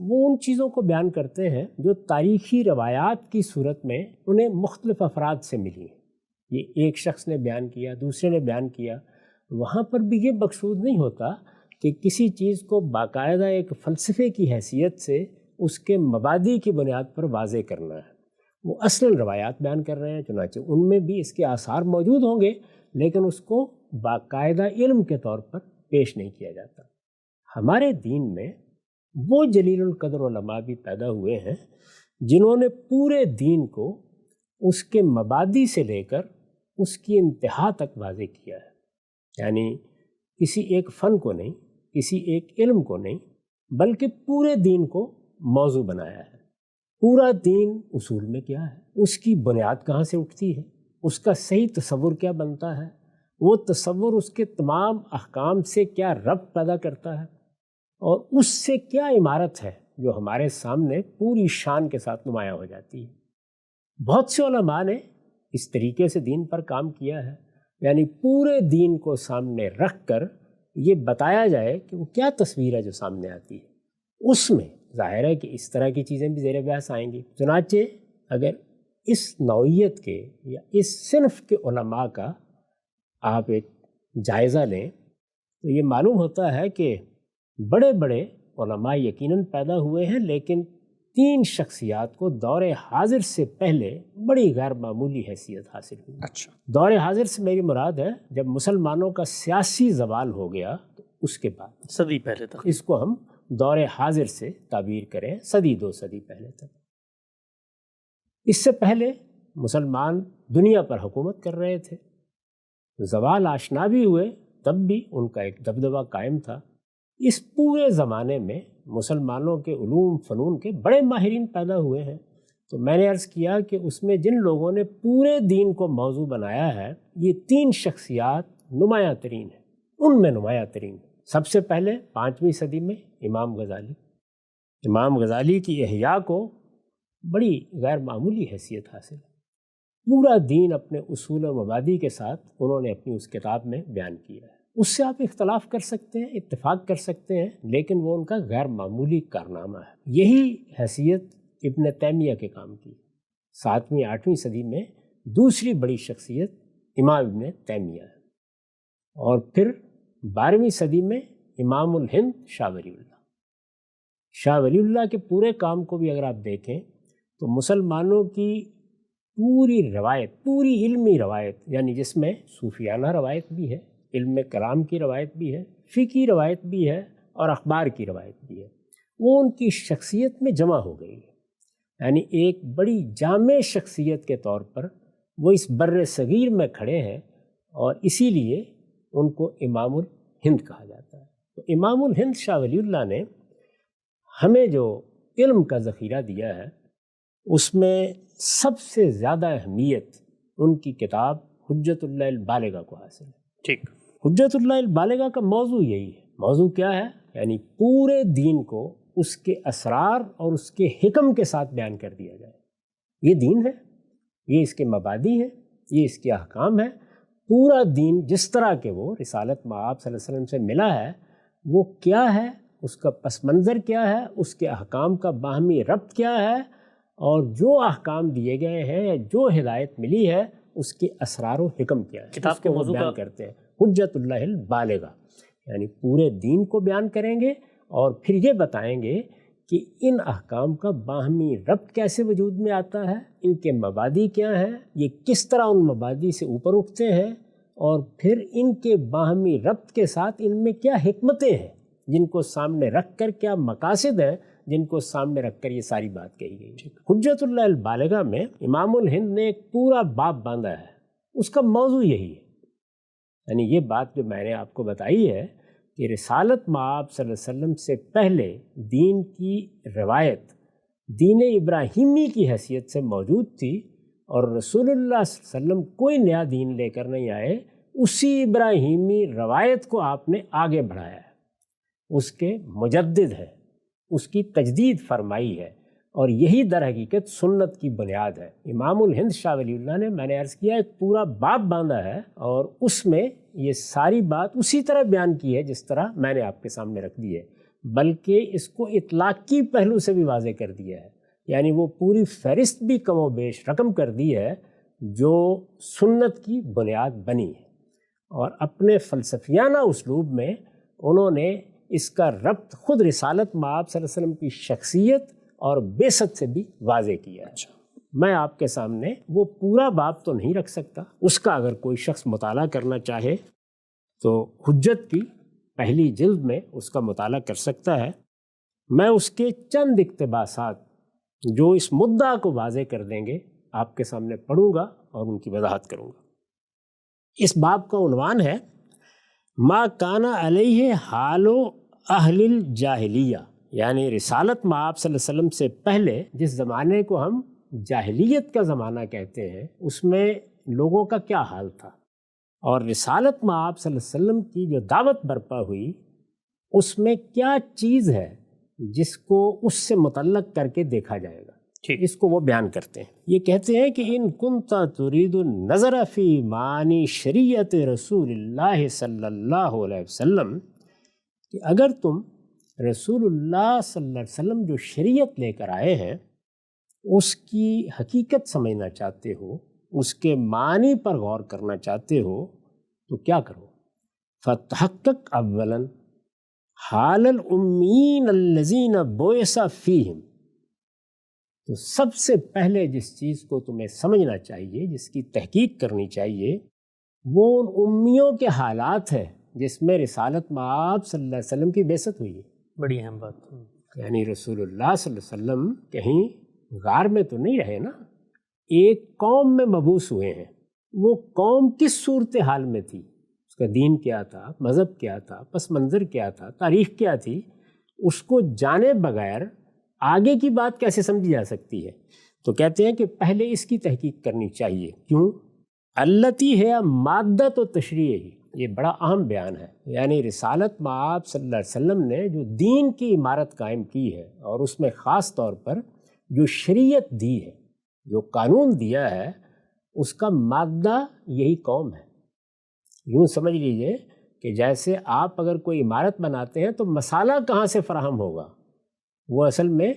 وہ ان چیزوں کو بیان کرتے ہیں جو تاریخی روایات کی صورت میں انہیں مختلف افراد سے ملی ہیں. یہ ایک شخص نے بیان کیا، دوسرے نے بیان کیا. وہاں پر بھی یہ مقصود نہیں ہوتا کہ کسی چیز کو باقاعدہ ایک فلسفے کی حیثیت سے اس کے مبادی کی بنیاد پر واضح کرنا ہے. وہ اصلاً روایات بیان کر رہے ہیں، چنانچہ ان میں بھی اس کے آثار موجود ہوں گے، لیکن اس کو باقاعدہ علم کے طور پر پیش نہیں کیا جاتا. ہمارے دین میں وہ جلیل القدر علماء بھی پیدا ہوئے ہیں جنہوں نے پورے دین کو اس کے مبادی سے لے کر اس کی انتہا تک واضح کیا ہے. یعنی کسی ایک فن کو نہیں، کسی ایک علم کو نہیں، بلکہ پورے دین کو موضوع بنایا ہے. پورا دین اصول میں کیا ہے، اس کی بنیاد کہاں سے اٹھتی ہے، اس کا صحیح تصور کیا بنتا ہے، وہ تصور اس کے تمام احکام سے کیا ربط پیدا کرتا ہے، اور اس سے کیا عمارت ہے جو ہمارے سامنے پوری شان کے ساتھ نمایاں ہو جاتی ہے. بہت سے علماء نے اس طریقے سے دین پر کام کیا ہے، یعنی پورے دین کو سامنے رکھ کر یہ بتایا جائے کہ وہ کیا تصویر ہے جو سامنے آتی ہے. اس میں ظاہر ہے کہ اس طرح کی چیزیں بھی زیر بحث آئیں گی. چنانچہ اگر اس نوعیت کے یا اس صنف کے علماء کا آپ ایک جائزہ لیں تو یہ معلوم ہوتا ہے کہ بڑے بڑے علماء یقیناً پیدا ہوئے ہیں، لیکن 3 شخصیات کو دور حاضر سے پہلے بڑی غیر معمولی حیثیت حاصل ہوئی. اچھا، دور حاضر سے میری مراد ہے جب مسلمانوں کا سیاسی زوال ہو گیا تو اس کے بعد، صدی پہلے تک اس کو ہم دور حاضر سے تعبیر کریں، صدی 2 صدی پہلے تک. اس سے پہلے مسلمان دنیا پر حکومت کر رہے تھے، زوال آشنا بھی ہوئے تب بھی ان کا ایک دبدبہ قائم تھا. اس پورے زمانے میں مسلمانوں کے علوم فنون کے بڑے ماہرین پیدا ہوئے ہیں. تو میں نے عرض کیا کہ اس میں جن لوگوں نے پورے دین کو موضوع بنایا ہے، یہ 3 شخصیات نمایاں ترین ہیں. ان میں نمایاں ترین سب سے پہلے 5ویں صدی میں امام غزالی. امام غزالی کی احیاء کو بڑی غیر معمولی حیثیت حاصل ہے. پورا دین اپنے اصول و مبادی کے ساتھ انہوں نے اپنی اس کتاب میں بیان کیا ہے. اس سے آپ اختلاف کر سکتے ہیں، اتفاق کر سکتے ہیں، لیکن وہ ان کا غیر معمولی کارنامہ ہے. یہی حیثیت ابن تیمیہ کے کام کی. 7ویں 8ویں صدی میں دوسری بڑی شخصیت امام ابن تیمیہ ہے. اور پھر 12ویں صدی میں امام الہند شاہ ولی اللہ. شاہ ولی اللہ کے پورے کام کو بھی اگر آپ دیکھیں تو مسلمانوں کی پوری روایت، پوری علمی روایت، یعنی جس میں صوفیانہ روایت بھی ہے، علم کلام کی روایت بھی ہے، فقہی روایت بھی ہے اور اخبار کی روایت بھی ہے، وہ ان کی شخصیت میں جمع ہو گئی ہے. یعنی ایک بڑی جامع شخصیت کے طور پر وہ اس بر صغیر میں کھڑے ہیں، اور اسی لیے ان کو امام الہند کہا جاتا ہے. تو امام الہند شاہ ولی اللہ نے ہمیں جو علم کا ذخیرہ دیا ہے، اس میں سب سے زیادہ اہمیت ان کی کتاب حجت اللہ البالغہ کو حاصل ہے. ٹھیک. حجت اللہ البالغہ کا موضوع یہی ہے. موضوع کیا ہے؟ یعنی پورے دین کو اس کے اسرار اور اس کے حکم کے ساتھ بیان کر دیا جائے. یہ دین ہے، یہ اس کے مبادی ہیں، یہ اس کے احکام ہیں. پورا دین جس طرح کے وہ رسالت مآب صلی اللہ علیہ وسلم سے ملا ہے، وہ کیا ہے، اس کا پس منظر کیا ہے، اس کے احکام کا باہمی ربط کیا ہے، اور جو احکام دیے گئے ہیں، جو ہدایت ملی ہے، اس کے اسرار و حکم کیا ہے. کتاب کے موضوع بیان کرتے ہیں حجت اللہ البالغہ. یعنی پورے دین کو بیان کریں گے اور پھر یہ بتائیں گے کہ ان احکام کا باہمی ربط کیسے وجود میں آتا ہے، ان کے مبادی کیا ہیں، یہ کس طرح ان مبادی سے اوپر اٹھتے ہیں، اور پھر ان کے باہمی ربط کے ساتھ ان میں کیا حکمتیں ہیں جن کو سامنے رکھ کر، کیا مقاصد ہیں جن کو سامنے رکھ کر یہ ساری بات کہی گئی. حجت اللہ البالغہ میں امام الہند نے ایک پورا باب باندھا ہے. اس کا موضوع یہی ہے. یعنی یہ بات جو میں نے آپ کو بتائی ہے کہ رسالت مآب صلی اللہ علیہ وسلم سے پہلے دین کی روایت دین ابراہیمی کی حیثیت سے موجود تھی، اور رسول اللہ صلی اللہ علیہ وسلم کوئی نیا دین لے کر نہیں آئے، اسی ابراہیمی روایت کو آپ نے آگے بڑھایا ہے، اس کے مجدد ہے، اس کی تجدید فرمائی ہے، اور یہی در حقیقت سنت کی بنیاد ہے. امام الہند شاہ ولی اللہ نے، میں نے عرض کیا، ایک پورا باب باندھا ہے، اور اس میں یہ ساری بات اسی طرح بیان کی ہے جس طرح میں نے آپ کے سامنے رکھ دی ہے. بلکہ اس کو اطلاقی پہلو سے بھی واضح کر دیا ہے، یعنی وہ پوری فہرست بھی کم و بیش رقم کر دی ہے جو سنت کی بنیاد بنی ہے، اور اپنے فلسفیانہ اسلوب میں انہوں نے اس کا ربط خود رسالت مآب صلی اللہ علیہ وسلم کی شخصیت اور بعثت سے بھی واضح کیا ہے۔ میں آپ کے سامنے وہ پورا باب تو نہیں رکھ سکتا، اس کا اگر کوئی شخص مطالعہ کرنا چاہے تو حجت کی پہلی جلد میں اس کا مطالعہ کر سکتا ہے۔ میں اس کے چند اقتباسات جو اس مدعا کو واضح کر دیں گے آپ کے سامنے پڑھوں گا اور ان کی وضاحت کروں گا۔ اس باب کا عنوان ہے ما کان علیہ حال اہل الجاہلیہ، یعنی رسالت مآب صلی اللہ علیہ وسلم سے پہلے جس زمانے کو ہم جاہلیت کا زمانہ کہتے ہیں اس میں لوگوں کا کیا حال تھا، اور رسالت مآب صلی اللہ علیہ وسلم کی جو دعوت برپا ہوئی اس میں کیا چیز ہے جس کو اس سے متعلق کر کے دیکھا جائے گا، اس کو وہ بیان کرتے ہیں۔ یہ کہتے ہیں کہ ان کنت ترید النظر فی معانی شریعت رسول اللہ صلی اللہ علیہ وسلم، کہ اگر تم رسول اللہ صلی اللہ علیہ وسلم جو شریعت لے کر آئے ہیں اس کی حقیقت سمجھنا چاہتے ہو، اس کے معنی پر غور کرنا چاہتے ہو تو کیا کرو؟ فتحقق اولا حال الامین الذین بعث فیہم، تو سب سے پہلے جس چیز کو تمہیں سمجھنا چاہیے، جس کی تحقیق کرنی چاہیے، وہ ان امیوں کے حالات ہیں جس میں رسالت مآب صلی اللہ علیہ وسلم کی بعثت ہوئی ہے۔ بڑی اہم بات۔ یعنی رسول اللہ صلی اللہ علیہ وسلم کہیں غار میں تو نہیں رہے نا، ایک قوم میں مبعوث ہوئے ہیں۔ وہ قوم کس صورتحال میں تھی، اس کا دین کیا تھا، مذہب کیا تھا، پس منظر کیا تھا، تاریخ کیا تھی، اس کو جانے بغیر آگے کی بات کیسے سمجھی جا سکتی ہے؟ تو کہتے ہیں کہ پہلے اس کی تحقیق کرنی چاہیے۔ کیوں؟ التی ہے مادت و تشریع ہی، یہ بڑا اہم بیان ہے۔ یعنی رسالت مآب صلی اللہ علیہ وسلم نے جو دین کی عمارت قائم کی ہے اور اس میں خاص طور پر جو شریعت دی ہے، جو قانون دیا ہے، اس کا مادہ یہی قوم ہے۔ یوں سمجھ لیجئے کہ جیسے آپ اگر کوئی عمارت بناتے ہیں تو مسالہ کہاں سے فراہم ہوگا، وہ اصل میں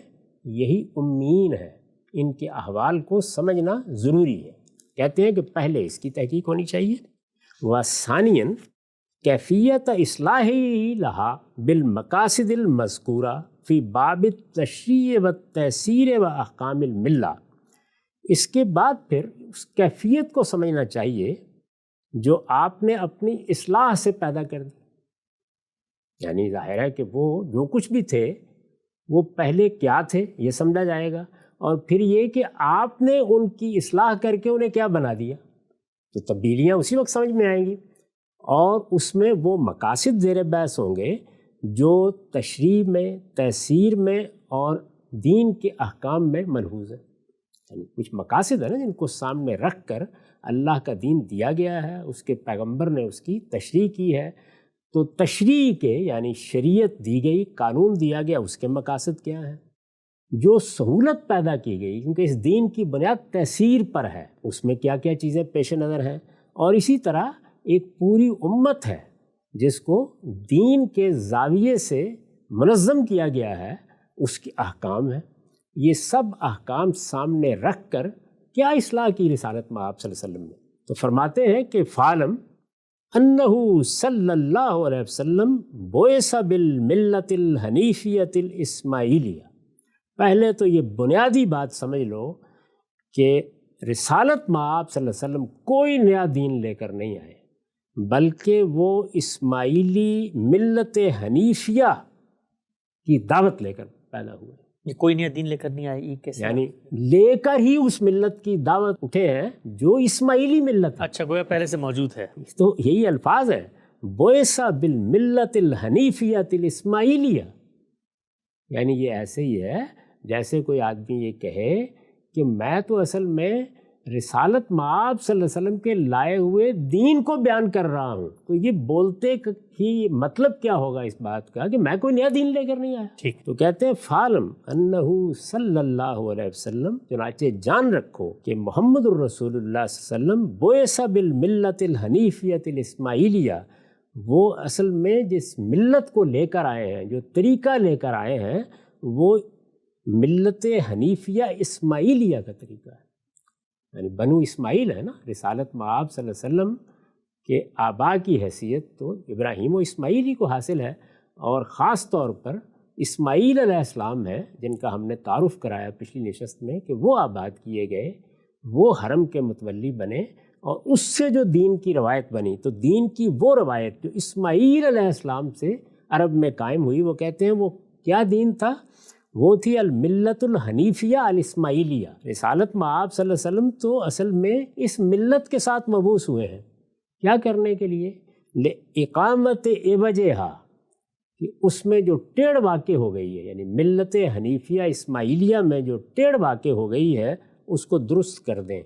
یہی امیین ہے۔ ان کے احوال کو سمجھنا ضروری ہے۔ کہتے ہیں کہ پہلے اس کی تحقیق ہونی چاہیے۔ وثانیاً کیفیت اصلاحی لہا بالمقاصد المذکورہ فی باب التشریع والتیسیر و احکام الملہ، اس کے بعد پھر اس کیفیت کو سمجھنا چاہیے جو آپ نے اپنی اصلاح سے پیدا کر دی۔ یعنی ظاہر ہے کہ وہ جو کچھ بھی تھے وہ پہلے کیا تھے یہ سمجھا جائے گا، اور پھر یہ کہ آپ نے ان کی اصلاح کر کے انہیں کیا بنا دیا، تو تبدیلیاں اسی وقت سمجھ میں آئیں گی، اور اس میں وہ مقاصد زیر بحث ہوں گے جو تشریع میں، تیسیر میں اور دین کے احکام میں ملحوظ ہے۔ یعنی کچھ مقاصد ہیں نا جن کو سامنے رکھ کر اللہ کا دین دیا گیا ہے، اس کے پیغمبر نے اس کی تشریح کی ہے، تو تشریح کے یعنی شریعت دی گئی، قانون دیا گیا، اس کے مقاصد کیا ہیں؟ جو سہولت پیدا کی گئی، کیونکہ اس دین کی بنیاد تیسیر پر ہے، اس میں کیا کیا چیزیں پیش نظر ہیں، اور اسی طرح ایک پوری امت ہے جس کو دین کے زاویے سے منظم کیا گیا ہے، اس کے احکام ہیں۔ یہ سب احکام سامنے رکھ کر کیا اصلاح کی رسالت مآب صلی اللہ علیہ وسلم نے؟ تو فرماتے ہیں کہ فعلم انہ صلی اللہ علیہ وسلم بعث بالملت الحنیفیت الاسماعیلیہ۔ پہلے تو یہ بنیادی بات سمجھ لو کہ رسالت مآب صلی اللہ علیہ وسلم کوئی نیا دین لے کر نہیں آئے، بلکہ وہ اسماعیلی ملت حنیفیہ کی دعوت لے کر پیدا ہوئے۔ یہ کوئی نیا دین لے کر نہیں آئے، یہ کیسے؟ یعنی لے کر ہی اس ملت کی دعوت اٹھے ہیں جو اسماعیلی ملت ہے۔ اچھا، گویا پہلے سے موجود ہے۔ تو یہی الفاظ ہے، بعث بالملت الحنیفیۃ الاسماعیلیہ۔ یعنی یہ ایسے ہی ہے جیسے کوئی آدمی یہ کہے کہ میں تو اصل میں رسالت مآب صلی اللہ علیہ وسلم کے لائے ہوئے دین کو بیان کر رہا ہوں، تو یہ بولتے ہی مطلب کیا ہوگا اس بات کا کہ میں کوئی نیا دین لے کر نہیں آیا۔ ٹھیک، تو کہتے ہیں فعلم انہ صلی اللہ علیہ وسلم، چنانچہ جان رکھو کہ محمد الرسول اللہ صلی اللہ علیہ وسلم بعث بالملت الحنیفیۃ الاسماعیلیہ، وہ اصل میں جس ملت کو لے کر آئے ہیں، جو طریقہ لے کر آئے ہیں، وہ ملت حنیفیہ اسماعیلیہ کا طریقہ ہے. یعنی بنو اسماعیل ہے نا، رسالت مآب صلی اللہ علیہ وسلم کے آبا کی حیثیت تو ابراہیم و اسماعیل ہی کو حاصل ہے، اور خاص طور پر اسماعیل علیہ السلام ہے جن کا ہم نے تعارف کرایا پچھلی نشست میں کہ وہ آباد کیے گئے، وہ حرم کے متولی بنے، اور اس سے جو دین کی روایت بنی، تو دین کی وہ روایت جو اسماعیل علیہ السلام سے عرب میں قائم ہوئی، وہ کہتے ہیں وہ کیا دین تھا؟ وہ تھی الملت الحنیفیہ الاسماعیلیہ. رسالت مآب صلی اللہ علیہ وسلم تو اصل میں اس ملت کے ساتھ مبعوث ہوئے ہیں. کیا کرنے کے لیے؟ اقامت عوجہا، کہ اس میں جو ٹیڑھ واقع ہو گئی ہے، یعنی ملت حنیفیہ اسماعیلیہ میں جو ٹیڑھ واقع ہو گئی ہے اس کو درست کر دیں.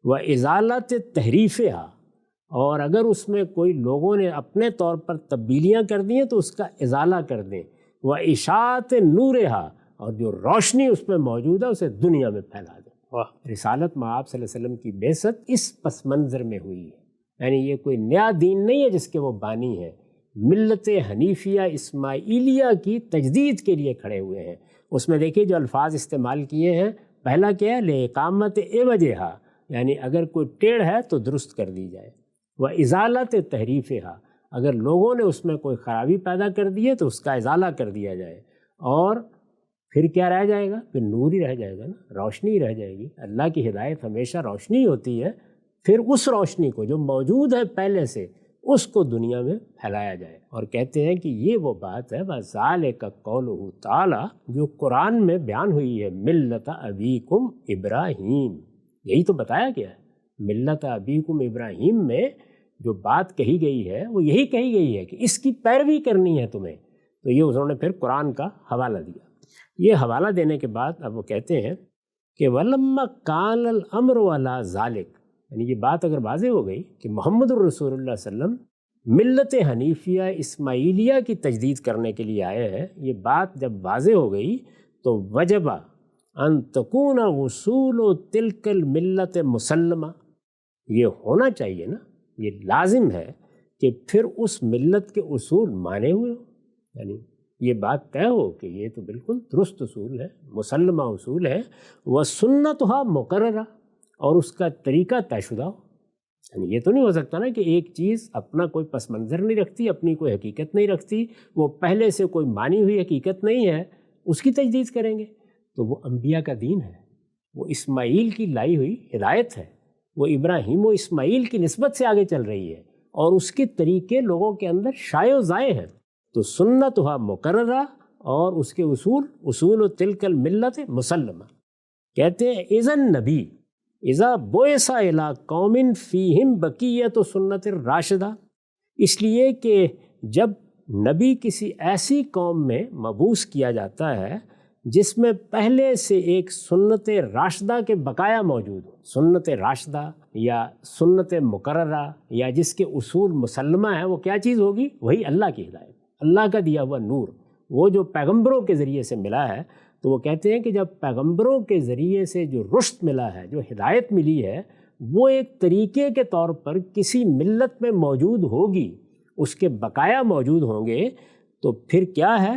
و ازالت تحریفہا، اور اگر اس میں کوئی لوگوں نے اپنے طور پر تبدیلیاں کر دی ہیں تو اس کا ازالہ کر دیں. و اشاعت نورہا، اور جو روشنی اس میں موجود ہے اسے دنیا میں پھیلا دیں. رسالت مآب صلی اللہ علیہ وسلم کی بعثت اس پس منظر میں ہوئی ہے. یعنی یہ کوئی نیا دین نہیں ہے جس کے وہ بانی ہیں، ملت حنیفیہ اسماعیلیہ کی تجدید کے لیے کھڑے ہوئے ہیں. اس میں دیکھیے جو الفاظ استعمال کیے ہیں، پہلا کیا ہے؟ لِإِقَامَتِ عِوَجِهَا، یعنی اگر کوئی ٹیڑھ ہے تو درست کر دی جائے. وَإِزَالَةِ تَحْرِیفِهَا، اگر لوگوں نے اس میں کوئی خرابی پیدا کر دی ہے تو اس کا ازالہ کر دیا جائے. اور پھر کیا رہ جائے گا؟ پھر نور ہی رہ جائے گا نا، روشنی ہی رہ جائے گی. اللہ کی ہدایت ہمیشہ روشنی ہوتی ہے. پھر اس روشنی کو جو موجود ہے پہلے سے، اس کو دنیا میں پھیلایا جائے. اور کہتے ہیں کہ یہ وہ بات ہے وَذَالِكَ قَوْلُهُ تَعَالَى، جو قرآن میں بیان ہوئی ہے، ملت ابیکم ابراہیم. یہی تو بتایا گیا ہے. ملت ابیکم ابراہیم میں جو بات کہی گئی ہے وہ یہی کہی گئی ہے کہ اس کی پیروی کرنی ہے تمہیں. تو یہ انہوں نے پھر قرآن کا حوالہ دیا. یہ حوالہ دینے کے بعد اب وہ کہتے ہیں کہ وَلَمَّا كَانَ الْأَمْرُ عَلَى ذَلِكَ، یعنی یہ بات اگر واضح ہو گئی کہ محمد الرسول اللہ صلی اللہ علیہ وسلم ملت حنیفیہ اسماعیلیہ کی تجدید کرنے کے لیے آئے ہیں، یہ بات جب واضح ہو گئی تو وجب ان تکون اصول تلک الملت مسلمہ، یہ ہونا چاہیے نا، یہ لازم ہے کہ پھر اس ملت کے اصول مانے ہوئے ہو. یعنی یہ بات طے ہو کہ یہ تو بالکل درست اصول ہے، مسلمہ اصول ہے. وسنتھا مقررہ، اور اس کا طریقہ طے شدہ ہو. یعنی یہ تو نہیں ہو سکتا نا کہ ایک چیز اپنا کوئی پس منظر نہیں رکھتی، اپنی کوئی حقیقت نہیں رکھتی، وہ پہلے سے کوئی مانی ہوئی حقیقت نہیں ہے، اس کی تجدید کریں گے. تو وہ انبیاء کا دین ہے، وہ اسماعیل کی لائی ہوئی ہدایت ہے، وہ ابراہیم و اسماعیل کی نسبت سے آگے چل رہی ہے، اور اس کے طریقے لوگوں کے اندر شائع و زائع ہیں. تو سنتھا مقررہ، اور اس کے اصول تلک الملت مسلمہ. کہتے ہیں اذن نبی اذا بعث الی قوم فیہم بقیۃ سنت الراشدہ، اس لیے کہ جب نبی کسی ایسی قوم میں مبعوث کیا جاتا ہے جس میں پہلے سے ایک سنت راشدہ کے بقایا موجود ہو، سنت راشدہ یا سنت مقررہ یا جس کے اصول مسلمہ ہیں، وہ کیا چیز ہوگی؟ وہی اللہ کی ہدایت، اللہ کا دیا ہوا نور، وہ جو پیغمبروں کے ذریعے سے ملا ہے. تو وہ کہتے ہیں کہ جب پیغمبروں کے ذریعے سے جو رشد ملا ہے، جو ہدایت ملی ہے، وہ ایک طریقے کے طور پر کسی ملت میں موجود ہوگی، اس کے بقایا موجود ہوں گے، تو پھر کیا ہے؟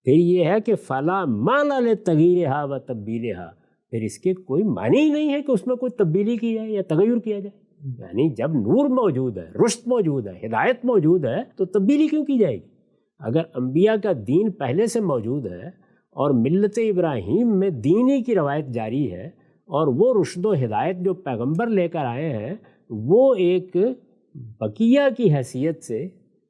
پھر یہ ہے کہ فلا معنی لتغییرہا و تبدیلہا، پھر اس کے کوئی معنی ہی نہیں ہے کہ اس میں کوئی تبدیلی کی جائے یا تغیر کیا جائے. یعنی جب نور موجود ہے، رشد موجود ہے، ہدایت موجود ہے، تو تبدیلی کیوں کی جائے گی؟ اگر انبیاء کا دین پہلے سے موجود ہے اور ملت ابراہیم میں دینی کی روایت جاری ہے، اور وہ رشد و ہدایت جو پیغمبر لے کر آئے ہیں وہ ایک بقیہ کی حیثیت سے،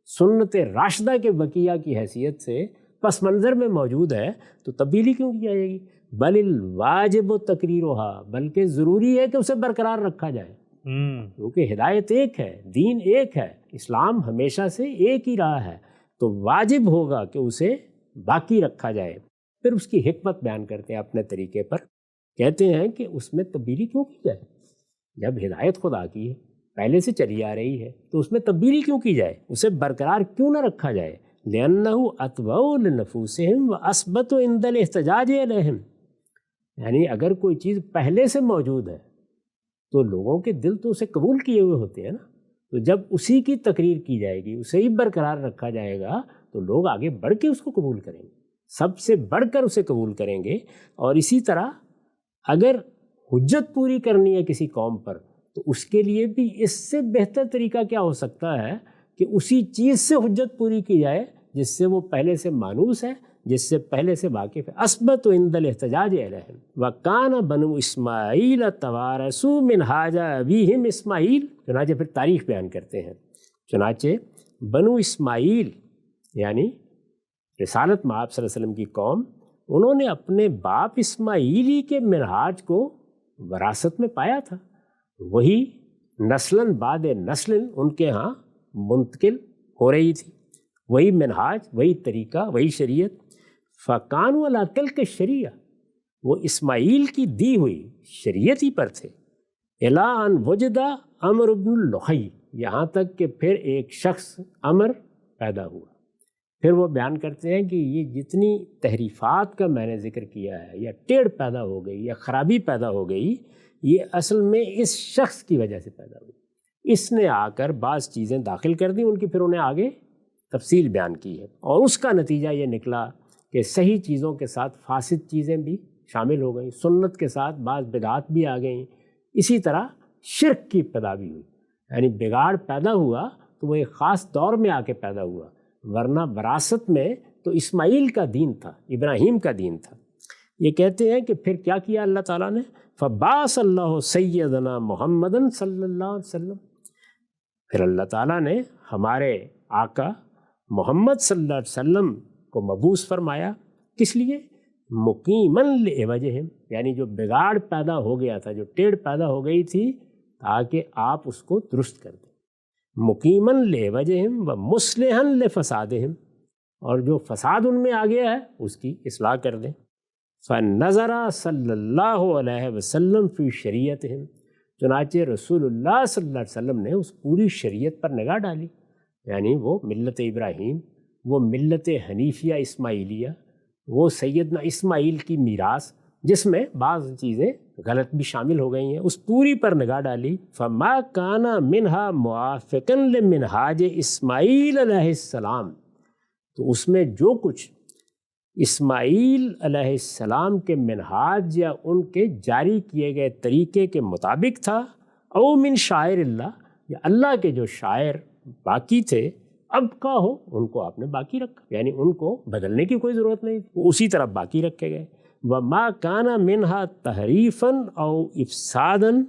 سنت راشدہ کے بقیہ کی حیثیت سے پس منظر میں موجود ہے، تو تبدیلی کیوں کی جائے گی؟ بل الواجب تقریرھا، بلکہ ضروری ہے کہ اسے برقرار رکھا جائے، کیونکہ ہدایت ایک ہے، دین ایک ہے، اسلام ہمیشہ سے ایک ہی رہا ہے، تو واجب ہوگا کہ اسے باقی رکھا جائے. پھر اس کی حکمت بیان کرتے ہیں اپنے طریقے پر. کہتے ہیں کہ اس میں تبدیلی کیوں کی جائے؟ جب ہدایت خدا کی ہے، پہلے سے چلی آ رہی ہے، تو اس میں تبدیلی کیوں کی جائے؟ اسے برقرار کیوں نہ رکھا جائے؟ لِأَنَّهُ أَتْبَعُ لِنُفُوسِهِمْ وَأَثْبَتُ عِنْدَ الْاحْتِجَاجِ عَلَيْهِمْ. یعنی اگر کوئی چیز پہلے سے موجود ہے تو لوگوں کے دل تو اسے قبول کیے ہوئے ہوتے ہیں نا، تو جب اسی کی تقریر کی جائے گی، اسے ہی برقرار رکھا جائے گا، تو لوگ آگے بڑھ کے اس کو قبول کریں گے، سب سے بڑھ کر اسے قبول کریں گے۔ اور اسی طرح اگر حجت پوری کرنی ہے کسی قوم پر، تو اس کے لیے بھی اس سے بہتر طریقہ کیا ہو سکتا ہے کہ اسی چیز سے حجت پوری کی جائے جس سے وہ پہلے سے مانوس ہے، جس سے پہلے سے واقف ہے۔ اثبت عند الاحتجاج علیہم وکان بنو اسماعیل توارثوا منہاج ابیہم اسماعیل۔ چنانچہ پھر تاریخ بیان کرتے ہیں، چنانچہ بنو اسماعیل یعنی رسالت مآب صلی اللہ علیہ وسلم کی قوم، انہوں نے اپنے باپ اسماعیلی کے منہاج کو وراثت میں پایا تھا، وہی نسلاً بعد نسل ان کے ہاں منتقل ہو رہی تھی، وہی منہاج، وہی طریقہ، وہی شریعت۔ فَكَانُوا عَلَىٰ تِلْكَ الشَّرِيعَةِ، وہ اسماعیل کی دی ہوئی شریعت ہی پر تھے۔ إِلَىٰ أَنْ وُجِدَ عَمْرُ بْنُ لُحَيْ، یہاں تک کہ پھر ایک شخص عمر پیدا ہوا۔ پھر وہ بیان کرتے ہیں کہ یہ جتنی تحریفات کا میں نے ذکر کیا ہے، یا ٹیڑھ پیدا ہو گئی یا خرابی پیدا ہو گئی، یہ اصل میں اس شخص کی وجہ سے پیدا ہوئی۔ اس نے آ کر بعض چیزیں داخل کر دیں، ان کی پھر انہیں آگے تفصیل بیان کی ہے، اور اس کا نتیجہ یہ نکلا کہ صحیح چیزوں کے ساتھ فاسد چیزیں بھی شامل ہو گئیں، سنت کے ساتھ بعض بدعات بھی آ گئیں، اسی طرح شرک کی ابتدا بھی ہوئی۔ یعنی بگاڑ پیدا ہوا تو وہ ایک خاص دور میں آ کے پیدا ہوا، ورنہ وراثت میں تو اسماعیل کا دین تھا، ابراہیم کا دین تھا۔ یہ کہتے ہیں کہ پھر کیا کیا اللہ تعالیٰ نے، فبعث اللہ سیدنا محمدً صلی اللہ علیہ وسلم، پھر اللہ تعالیٰ نے ہمارے آقا محمد صلی اللہ علیہ وسلم کو مبعوث فرمایا، کس لیے؟ مقیماً لعوجہم، یعنی جو بگاڑ پیدا ہو گیا تھا، جو ٹیڑھ پیدا ہو گئی تھی، تاکہ آپ اس کو درست کر دیں۔ مقیماً لعوجہم و مصلحاً لفسادہم، اور جو فساد ان میں آ گیا ہے اس کی اصلاح کر دیں۔ فنظر صلی اللہ علیہ وسلم فی شریعتہم، چنانچہ رسول اللہ صلی اللہ علیہ وسلم نے اس پوری شریعت پر نگاہ ڈالی، یعنی وہ ملت ابراہیم، وہ ملت حنیفیہ اسماعیلیہ، وہ سیدنا اسماعیل کی میراث، جس میں بعض چیزیں غلط بھی شامل ہو گئی ہیں، اس پوری پر نگاہ ڈالی۔ فما کان منہا موافقا لمنہاج اسماعیل علیہ السلام، تو اس میں جو کچھ اسماعیل علیہ السلام کے منہاج یا ان کے جاری کیے گئے طریقے کے مطابق تھا، او من شاعر اللہ، یا اللہ کے جو شاعر باقی تھے اب کا ہو، ان کو آپ نے باقی رکھا، یعنی ان کو بدلنے کی کوئی ضرورت نہیں، وہ اسی طرح باقی رکھے گئے۔ وما کان منہا تحریفاً او افساداً،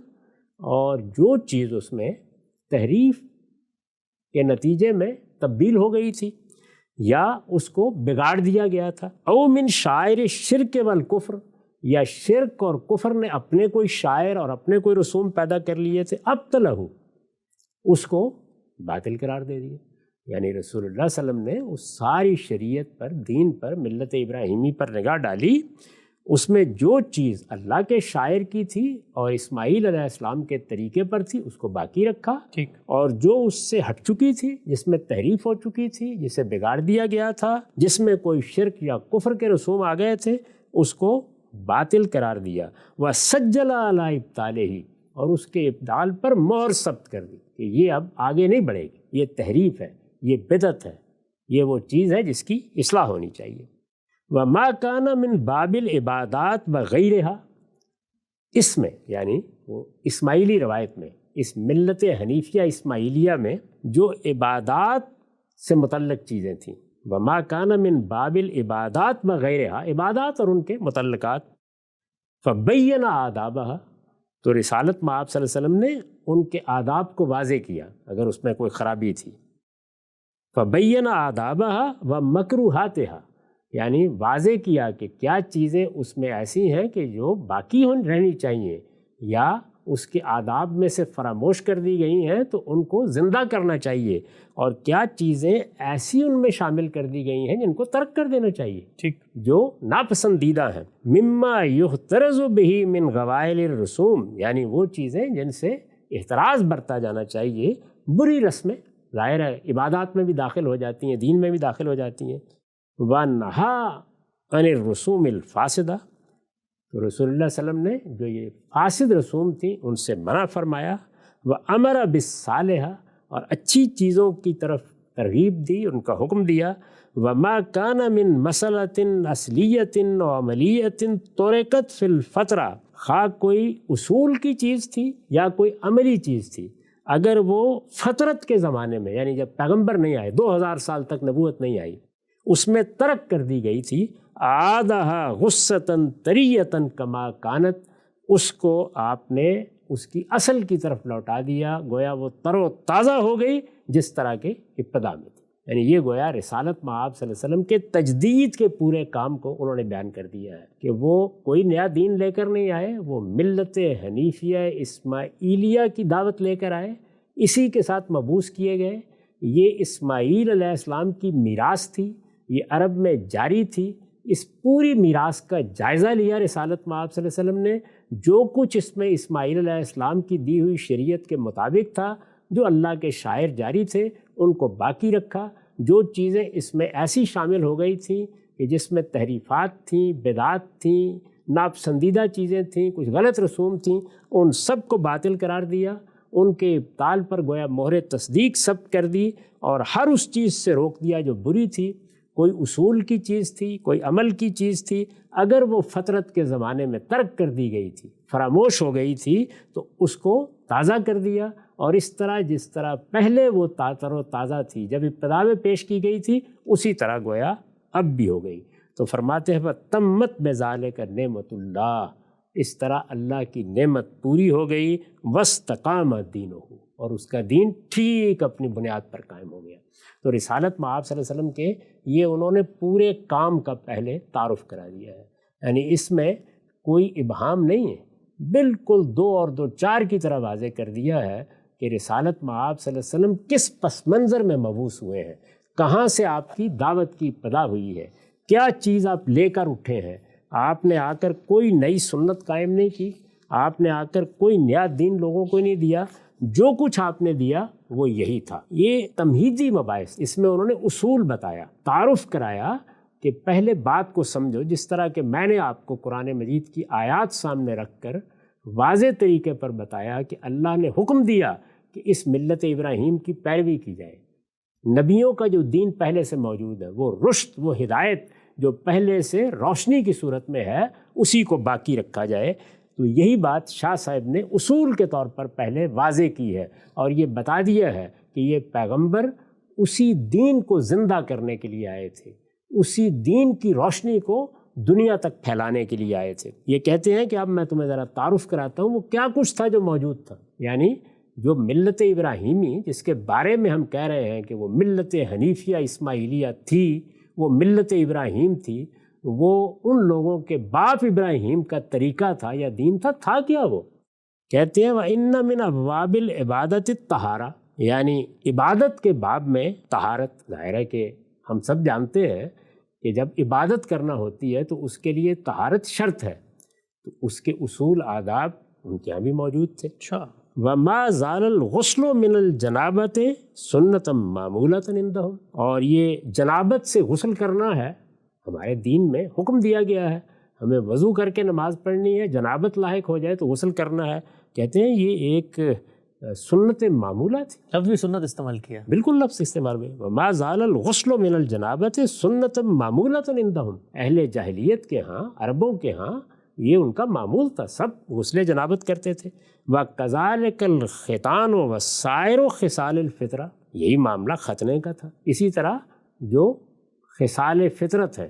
اور جو چیز اس میں تحریف کے نتیجے میں تبدیل ہو گئی تھی یا اس کو بگاڑ دیا گیا تھا، او من شاعر شرک والکفر، یا شرک اور کفر نے اپنے کوئی شاعر اور اپنے کوئی رسوم پیدا کر لیے تھے، ابطلہ، اس کو باطل قرار دے دیا۔ یعنی رسول اللہ صلی اللہ علیہ وسلم نے اس ساری شریعت پر، دین پر، ملت ابراہیمی پر نگاہ ڈالی، اس میں جو چیز اللہ کے شاعر کی تھی اور اسماعیل علیہ السلام کے طریقے پر تھی اس کو باقی رکھا، اور جو اس سے ہٹ چکی تھی، جس میں تحریف ہو چکی تھی، جسے بگاڑ دیا گیا تھا، جس میں کوئی شرک یا کفر کے رسوم آ گئے تھے، اس کو باطل قرار دیا۔ وَسَجَّلَ عَلَىٰ إِبْطَالِهِ، اور اس کے ابدال پر مہر ثبت کر دی کہ یہ اب آگے نہیں بڑھے گی، یہ تحریف ہے، یہ بدعت ہے، یہ وہ چیز ہے جس کی اصلاح ہونی چاہیے۔ وَمَا كَانَ مِن بَابِ الْعِبَادَاتِ وَغَيْرِهَا، اس میں یعنی وہ اسماعیلی روایت میں، اس ملت حنیفیہ اسماعیلیہ میں جو عبادات سے متعلق چیزیں تھیں، وَمَا كَانَ مِن بَابِ الْعِبَادَاتِ وَغَيْرِهَا، عبادات اور ان کے متعلقات، فَبَيَّنَ آدَابَهَا، تو رسالت مآب صلی اللہ علیہ وسلم نے ان کے آداب کو واضح کیا اگر اس میں کوئی خرابی تھی۔ فَبَيَّنَ آدَابَهَا وَمَكْرُوهَاتِهَا، یعنی واضح کیا کہ کیا چیزیں اس میں ایسی ہیں کہ جو باقی رہنی چاہیے یا اس کے آداب میں سے فراموش کر دی گئی ہیں تو ان کو زندہ کرنا چاہیے، اور کیا چیزیں ایسی ان میں شامل کر دی گئی ہیں جن کو ترک کر دینا چاہیے، جو ناپسندیدہ ہیں۔ مما یحترز بہ من غوائل الرسوم، یعنی وہ چیزیں جن سے احتراز برتا جانا چاہیے، بری رسمیں ظاہر ہے عبادات میں بھی داخل ہو جاتی ہیں، دین میں بھی داخل ہو جاتی ہیں۔ وَنَهَا عَنِ الرُّسُومِ الْفَاسِدَةِ، تو رسول اللہ صلی اللہ علیہ وسلم نے جو یہ فاسد رسوم تھیں ان سے منع فرمایا۔ وَأَمَرَ بِالصَّالِحَةِ، اور اچھی چیزوں کی طرف ترغیب دی، ان کا حکم دیا۔ وما کان من مسلۃ اصلیۃ و عملیۃ ترکت فی الفترہ، خواہ کوئی اصول کی چیز تھی یا کوئی عملی چیز تھی، اگر وہ فطرت کے زمانے میں، یعنی جب پیغمبر نہیں آئے، 2000 سال تک نبوت نہیں آئی، اس میں ترک کر دی گئی تھی، عادہا غصتاً طریتاً کما کانت، اس کو آپ نے اس کی اصل کی طرف لوٹا دیا، گویا وہ تر و تازہ ہو گئی جس طرح کے ابتدا میں تھی۔ یعنی یہ گویا رسالت مآب صلی اللہ علیہ وسلم کے تجدید کے پورے کام کو انہوں نے بیان کر دیا ہے کہ وہ کوئی نیا دین لے کر نہیں آئے، وہ ملت حنیفیہ اسماعیلیہ کی دعوت لے کر آئے، اسی کے ساتھ مبعوث کیے گئے۔ یہ اسماعیل علیہ السلام کی میراث تھی، یہ عرب میں جاری تھی۔ اس پوری میراث کا جائزہ لیا رسالت مآب صلی اللہ علیہ وسلم نے، جو کچھ اس میں اسماعیل علیہ السلام کی دی ہوئی شریعت کے مطابق تھا، جو اللہ کے شاعر جاری تھے ان کو باقی رکھا۔ جو چیزیں اس میں ایسی شامل ہو گئی تھیں کہ جس میں تحریفات تھیں، بدعات تھیں، ناپسندیدہ چیزیں تھیں، کچھ غلط رسوم تھیں، ان سب کو باطل قرار دیا، ان کے ابطال پر گویا مہر تصدیق سب کر دی، اور ہر اس چیز سے روک دیا جو بری تھی۔ کوئی اصول کی چیز تھی، کوئی عمل کی چیز تھی، اگر وہ فطرت کے زمانے میں ترک کر دی گئی تھی، فراموش ہو گئی تھی، تو اس کو تازہ کر دیا، اور اس طرح جس طرح پہلے وہ تر و تازہ تھی جب ابتدا میں پیش کی گئی تھی، اسی طرح گویا اب بھی ہو گئی۔ تو فرماتے ہیں تمت بذالک نعمت اللہ، اس طرح اللہ کی نعمت پوری ہو گئی، واستقام دینہ، اور اس کا دین ٹھیک اپنی بنیاد پر قائم ہو گیا۔ تو رسالت مآب صلی اللہ علیہ وسلم کے یہ انہوں نے پورے کام کا پہلے تعارف کرا دیا ہے، یعنی اس میں کوئی ابہام نہیں ہے، بالکل 2 اور 2 4 کی طرح واضح کر دیا ہے کہ رسالت مآب صلی اللہ علیہ وسلم کس پس منظر میں مبعوث ہوئے ہیں، کہاں سے آپ کی دعوت کی ابتدا ہوئی ہے، کیا چیز آپ لے کر اٹھے ہیں۔ آپ نے آ کر کوئی نئی سنت قائم نہیں کی، آپ نے آ کر کوئی نیا دین لوگوں کو نہیں دیا، جو کچھ آپ نے دیا وہ یہی تھا۔ یہ تمہیدی مباحث، اس میں انہوں نے اصول بتایا، تعارف کرایا کہ پہلے بات کو سمجھو، جس طرح کہ میں نے آپ کو قرآن مجید کی آیات سامنے رکھ کر واضح طریقے پر بتایا کہ اللہ نے حکم دیا کہ اس ملت ابراہیم کی پیروی کی جائے۔ نبیوں کا جو دین پہلے سے موجود ہے، وہ رشد، وہ ہدایت جو پہلے سے روشنی کی صورت میں ہے، اسی کو باقی رکھا جائے۔ تو یہی بات شاہ صاحب نے اصول کے طور پر پہلے واضح کی ہے، اور یہ بتا دیا ہے کہ یہ پیغمبر اسی دین کو زندہ کرنے کے لیے آئے تھے، اسی دین کی روشنی کو دنیا تک پھیلانے کے لیے آئے تھے۔ یہ کہتے ہیں کہ اب میں تمہیں ذرا تعارف کراتا ہوں وہ کیا کچھ تھا جو موجود تھا، یعنی جو ملت ابراہیمی جس کے بارے میں ہم کہہ رہے ہیں کہ وہ ملت حنیفیہ اسماعیلیہ تھی، وہ ملت ابراہیم تھی، وہ ان لوگوں کے باپ ابراہیم کا طریقہ تھا یا دین تھا کیا وہ؟ کہتے ہیں وَإِنَّ مِنْ أَبْوَابِ الْعِبَادَةِ الطَّہارَہ، یعنی عبادت کے باب میں طہارت۔ ظاہر ہے کہ ہم سب جانتے ہیں کہ جب عبادت کرنا ہوتی ہے تو اس کے لیے طہارت شرط ہے، تو اس کے اصول آداب ان کے یہاں بھی موجود تھے۔ اچھا، وَمَا زَالَ الْغُسْلُ مِنَ الْجَنَابَةِ سُنَّةً مَعْمُولَةً عِندَهُمْ، اور یہ جنابت سے غسل کرنا ہے، ہمارے دین میں حکم دیا گیا ہے، ہمیں وضو کر کے نماز پڑھنی ہے، جنابت لاحق ہو جائے تو غسل کرنا ہے۔ کہتے ہیں یہ ایک سنت معمولہ تھی، لفظ بھی سنت استعمال کیا، بالکل لفظ استعمال میں وَمَا زَالَ الْغُسْلُ مِنَ الْجَنَابَةِ سُنَّةً مَعْمُولَةً عِندَهُمْ، اہل جاہلیت کے ہاں، عربوں کے ہاں یہ ان کا معمول تھا، سب غسل جنابت کرتے تھے۔ وَكَذَلِكَ الْخِتَانُ وَالسَّائِرُ خِصَالِ الْفِطْرَةِ، یہی معاملہ ختنے کا تھا۔ اسی طرح جو خصال فطرت ہے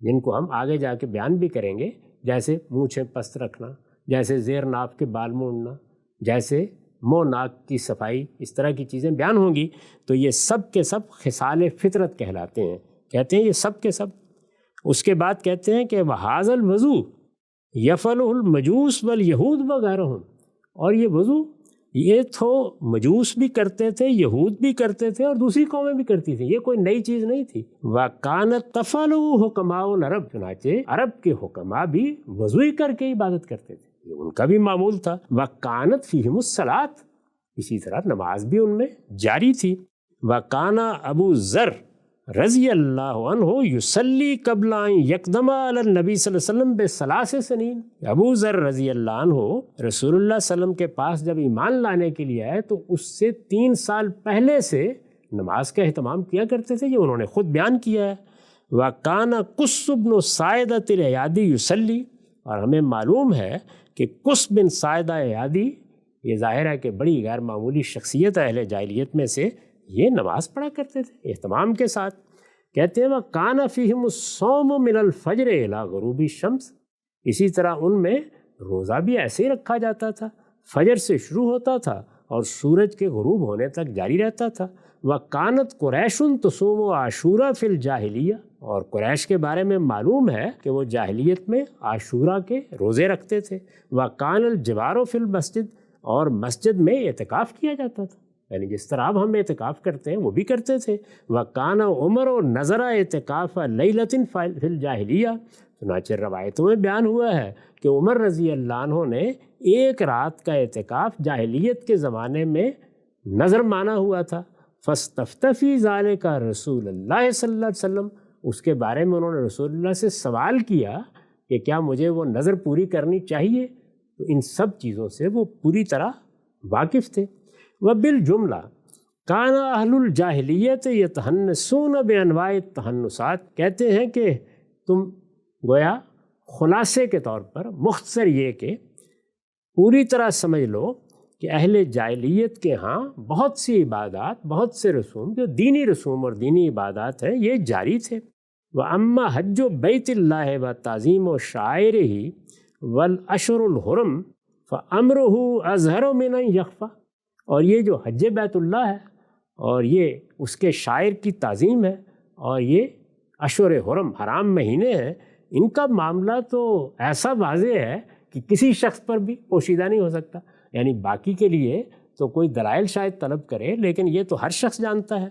جن کو ہم آگے جا کے بیان بھی کریں گے، جیسے مونچھیں پست رکھنا، جیسے زیر ناف کے بال مونڈنا، جیسے منہ ناک کی صفائی، اس طرح کی چیزیں بیان ہوں گی، تو یہ سب کے سب خصال فطرت کہلاتے ہیں۔ کہتے ہیں یہ سب کے سب۔ اس کے بعد کہتے ہیں کہ وَهَذَا الْوُضُوءُ يَفْعَلُهُ الْمَجُوسُ وَالْيَهُودُ وَغَيْرُهُمْ، اور یہ وضو یہ تو مجوس بھی کرتے تھے، یہود بھی کرتے تھے، اور دوسری قومیں بھی کرتی تھیں، یہ کوئی نئی چیز نہیں تھی۔ وَكَانَ تَفْعَلُهُ حُكَمَاءُ الْعَرَبِ، چنانچہ عرب کے حکماء بھی وضو ہی کر کے عبادت کرتے تھے، یہ ان کا بھی معمول تھا۔ وَكَانَتْ فِيهِمُ الصَّلَاةُ، اسی طرح نماز بھی ان میں جاری تھی۔ وَكَانَ أَبُو ذر رضی اللہ عنہ یصلی قبل ان یقدم علی النبی صلی اللہ علیہ وسلم بثلاث سنین، ابو ذر رضی اللہ عنہ رسول اللہ صلی اللہ علیہ وسلم کے پاس جب ایمان لانے کے لیے آئے تو اس سے 3 سال پہلے سے نماز کا اہتمام کیا کرتے تھے، یہ انہوں نے خود بیان کیا ہے۔ وَكَانَ قُسْ بْنُ سَاعِدَةِ الْعَیادی یصلی، اور ہمیں معلوم ہے کہ قُس بن ساعدہ عیادی، یہ ظاہر ہے کہ بڑی غیر معمولی شخصیت اہل جاہلیت میں سے، یہ نماز پڑھا کرتے تھے اہتمام کے ساتھ۔ کہتے ہیں وَكَانَ فِيهِمُ الصَّوْمُ مِنَ الْفَجْرِ إِلَىٰ غُرُوبِ الشَّمْسِ، اسی طرح ان میں روزہ بھی ایسے ہی رکھا جاتا تھا، فجر سے شروع ہوتا تھا اور سورج کے غروب ہونے تک جاری رہتا تھا۔ وَكَانَتْ قُرَيْشٌ تُصُومُ عَاشُورَىٰ فِي الْجَاهِلِيَّةِ، اور قریش کے بارے میں معلوم ہے کہ وہ جاہلیت میں عاشورہ کے روزے رکھتے تھے۔ وَكَانَ الْجِوَارُ فِي الْمَسْجِدِ، اور مسجد میں اعتکاف کیا جاتا تھا، یعنی جس طرح اب ہم اعتکاف کرتے ہیں وہ بھی کرتے تھے۔ وَكَانَ عُمَرُ نَظَرَ اعتکاف لَيْلَةٍ فِي الْجَاهِلِيَّةِ، چنانچہ روایتوں میں بیان ہوا ہے کہ عمر رضی اللہ عنہ نے ایک رات کا اعتکاف جاہلیت کے زمانے میں نظر مانا ہوا تھا۔ فَاسْتَفْتَ فِي ذَلِكَ رسول اللہ صلی اللہ علیہ وسلم، اس کے بارے میں انہوں نے رسول اللہ سے سوال کیا کہ کیا مجھے وہ نظر پوری کرنی چاہیے، تو ان سب چیزوں سے وہ پوری طرح واقف تھے۔ وبالجملہ کان اہل الجاہلیت یتحنسون بانواع التحنسات، کہتے ہیں کہ تم گویا خلاصے کے طور پر مختصر یہ کہ پوری طرح سمجھ لو کہ اہل جاہلیت کے ہاں بہت سی عبادات، بہت سے رسوم، جو دینی رسوم اور دینی عبادات ہیں، یہ جاری تھے۔ وَأَمَّا حَجُّ بَيْتِ اللَّهِ وَتَعْظِيمُ شَعَائِرِهِ وَالْأَشْهُرُ الْحُرُمُ فَأَمْرُهُ أَظْهَرُ مِنْ أَنْ يَخْفَىٰ، اور یہ جو حج بیت اللہ ہے اور یہ اس کے شاعر کی تعظیم ہے اور یہ اشہر حرم حرام مہینے ہیں، ان کا معاملہ تو ایسا واضح ہے کہ کسی شخص پر بھی پوشیدہ نہیں ہو سکتا، یعنی باقی کے لیے تو کوئی دلائل شاید طلب کرے لیکن یہ تو ہر شخص جانتا ہے۔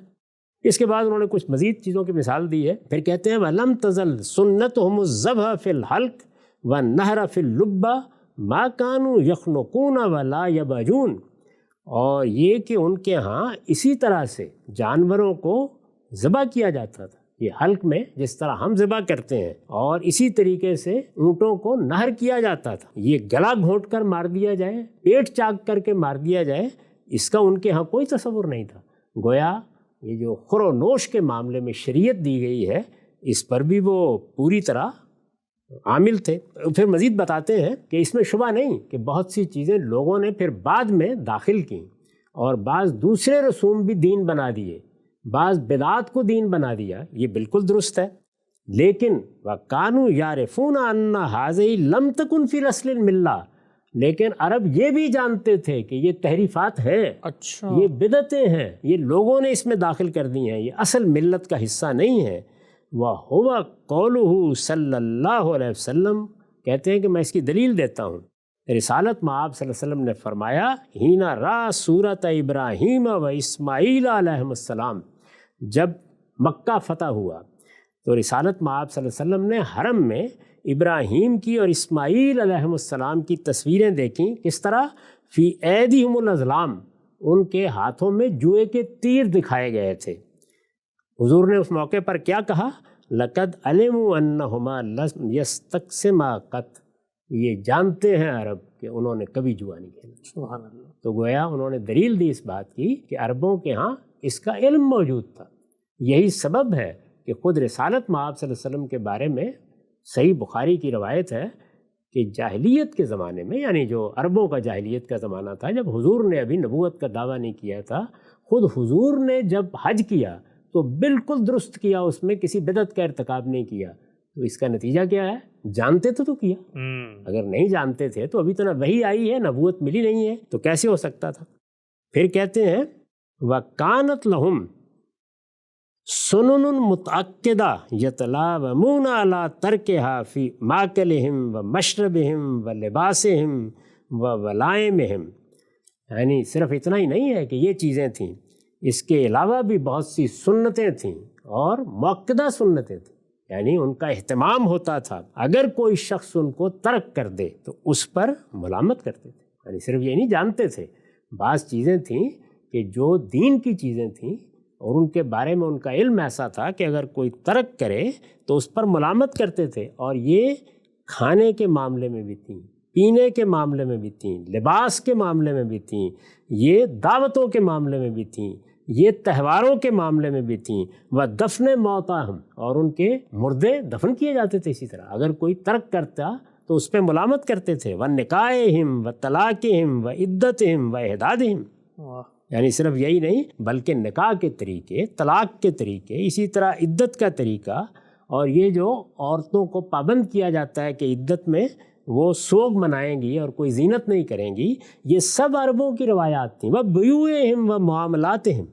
اس کے بعد انہوں نے کچھ مزید چیزوں کی مثال دی ہے، پھر کہتے ہیں وَلَمْ تَزَلْ سُنَّتُهُمُ الذَّبْحَ فِي الْحَلْقِ وَالنَّحْرَ فِي اللُّبَّةِ مَا كَانُوا يَخْنُقُونَ وَلَا يَبْعَجُونَ، اور یہ کہ ان کے ہاں اسی طرح سے جانوروں کو ذبح کیا جاتا تھا، یہ حلق میں جس طرح ہم ذبح کرتے ہیں، اور اسی طریقے سے اونٹوں کو نہر کیا جاتا تھا، یہ گلا گھونٹ کر مار دیا جائے، پیٹ چاک کر کے مار دیا جائے، اس کا ان کے ہاں کوئی تصور نہیں تھا۔ گویا یہ جو خور و نوش کے معاملے میں شریعت دی گئی ہے، اس پر بھی وہ پوری طرح عامل تھے۔ پھر مزید بتاتے ہیں کہ اس میں شبہ نہیں کہ بہت سی چیزیں لوگوں نے پھر بعد میں داخل کیں، اور بعض دوسرے رسوم بھی دین بنا دیے، بعض بدعات کو دین بنا دیا، یہ بالکل درست ہے، لیکن وَكَانُوا يَعْرِفُونَ أَنَّ هَٰذِهِ لَمْ تَكُنْ فِي الْأَصْلِ الْمِلَّةِ، لیکن عرب یہ بھی جانتے تھے کہ یہ تحریفات ہیں، اچھا، یہ بدعتیں ہیں، یہ لوگوں نے اس میں داخل کر دی ہیں، یہ اصل ملت کا حصہ نہیں ہے۔ وَهُوَ قَوْلُهُ صلی اللہ علیہ وسلم، کہتے ہیں کہ میں اس کی دلیل دیتا ہوں، رسالت میں آپ صلی اللہ علیہ وسلم نے فرمایا ہینا را سورت ابراہیم و اسماعیل علیہ السلام، جب مکہ فتح ہوا تو رسالت میں آپ صلی اللہ علیہ وسلم نے حرم میں ابراہیم کی اور اسماعیل علیہ السلام کی تصویریں دیکھیں، کس طرح فی ایدیہم الازلام، ان کے ہاتھوں میں جوئے کے تیر دکھائے گئے تھے۔ حضور نے اس موقع پر کیا کہا؟ لقد علموا انہما لم یستقسما قط، یہ جانتے ہیں عرب کہ انہوں نے کبھی جوا نہیں کھیلا۔ سبحان اللہ۔ تو گویا انہوں نے دلیل دی اس بات کی کہ عربوں کے ہاں اس کا علم موجود تھا، یہی سبب ہے کہ خود رسالت میں آپ صلی اللہ علیہ وسلم کے بارے میں صحیح بخاری کی روایت ہے کہ جاہلیت کے زمانے میں، یعنی جو عربوں کا جاہلیت کا زمانہ تھا، جب حضور نے ابھی نبوت کا دعویٰ نہیں کیا تھا، خود حضور نے جب حج کیا تو بالکل درست کیا، اس میں کسی بدعت کا ارتکاب نہیں کیا۔ تو اس کا نتیجہ کیا ہے؟ جانتے تو کیا، اگر نہیں جانتے تھے تو ابھی تو نہ وحی آئی ہے، نبوت ملی نہیں ہے، تو کیسے ہو سکتا تھا؟ پھر کہتے ہیں وَكَانَتْ لَهُمْ سُنُنٌ مُتَعَقِّدَةٌ يَتَلَاوَمُونَ عَلَىٰ تَرْكِهَا فِي مَأْكَلِهِمْ وَمَشْرَبِهِمْ وَلِبَاسِهِمْ وَوَلَائِمِهِمْ، یعنی صرف اتنا ہی نہیں ہے کہ یہ چیزیں تھیں، اس کے علاوہ بھی بہت سی سنتیں تھیں اور مؤکدہ سنتیں تھیں، یعنی ان کا اہتمام ہوتا تھا، اگر کوئی شخص ان کو ترک کر دے تو اس پر ملامت کرتے تھے، یعنی صرف یہ نہیں جانتے تھے، بعض چیزیں تھیں کہ جو دین کی چیزیں تھیں اور ان کے بارے میں ان کا علم ایسا تھا کہ اگر کوئی ترک کرے تو اس پر ملامت کرتے تھے. اور یہ کھانے کے معاملے میں بھی تھیں, پینے کے معاملے میں بھی تھیں, لباس کے معاملے میں بھی تھیں, یہ دعوتوں کے معاملے میں بھی تھیں, یہ تہواروں کے معاملے میں بھی تھیں. وہ دفن موتاہم, اور ان کے مردے دفن کیے جاتے تھے اسی طرح. اگر کوئی ترک کرتا تو اس پہ ملامت کرتے تھے. و نکاحہم و طلاقہم و عدتہم و احدادہم, یعنی صرف یہی نہیں بلکہ نکاح کے طریقے, طلاق کے طریقے, اسی طرح عدت کا طریقہ. اور یہ جو عورتوں کو پابند کیا جاتا ہے کہ عدت میں وہ سوگ منائیں گی اور کوئی زینت نہیں کریں گی, یہ سب عربوں کی روایات تھیں. وہ بیوئہم و معاملاتہم,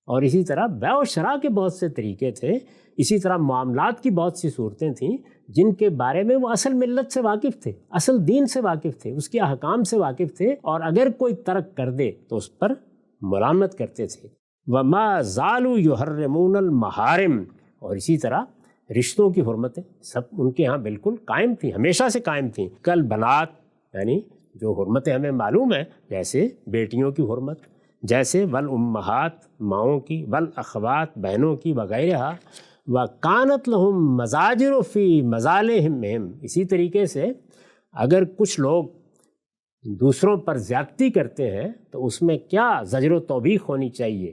اور اسی طرح بیع و شراء کے بہت سے طریقے تھے. اسی طرح معاملات کی بہت سی صورتیں تھیں جن کے بارے میں وہ اصل ملت سے واقف تھے, اصل دین سے واقف تھے, اس کے احکام سے واقف تھے. اور اگر کوئی ترک کر دے تو اس پر ملامت کرتے تھے. وَمَا زَالُوا يُحَرِّمُونَ الْمَحَارِمَ, اور اسی طرح رشتوں کی حرمتیں سب ان کے ہاں بالکل قائم تھیں, ہمیشہ سے قائم تھیں. کل بنات, یعنی جو حرمتیں ہمیں معلوم ہیں, جیسے بیٹیوں کی حرمت, جیسے والامہات ماؤں کی, والاخوات بہنوں کی, وغیرہ. وَكَانَتْ لَهُمْ مَزَاجِرُ فِي مَزَالِهِمْ, اسی طریقے سے اگر کچھ لوگ دوسروں پر زیادتی کرتے ہیں تو اس میں کیا زجر و توبیخ ہونی چاہیے,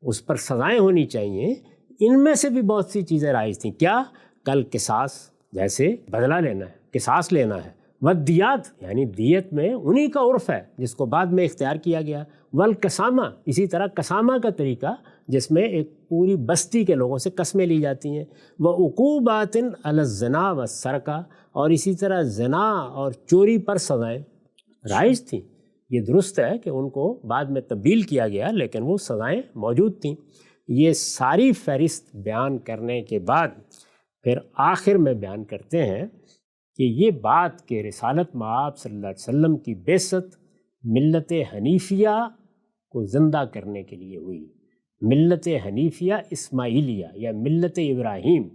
اس پر سزائیں ہونی چاہیے. ان میں سے بھی بہت سی چیزیں رائج تھیں. کیا؟ کل قصاص, جیسے بدلہ لینا ہے, قصاص لینا ہے. والدیات, یعنی دیت میں انہی کا عرف ہے جس کو بعد میں اختیار کیا گیا. والقسامہ, اسی طرح قسامہ کا طریقہ جس میں ایک پوری بستی کے لوگوں سے قسمیں لی جاتی ہیں. وعقوبات علی الزنا والسرقہ, اور اسی طرح زنا اور چوری پر سزائیں رائج تھیں. یہ درست ہے کہ ان کو بعد میں تبدیل کیا گیا لیکن وہ سزائیں موجود تھیں. یہ ساری فہرست بیان کرنے کے بعد پھر آخر میں بیان کرتے ہیں کہ یہ بات کہ رسالت مآب صلی اللہ علیہ وسلم کی بعثت ملت حنیفیہ کو زندہ کرنے کے لیے ہوئی. ملت حنیفیہ اسماعیلیہ یا ملت ابراہیم,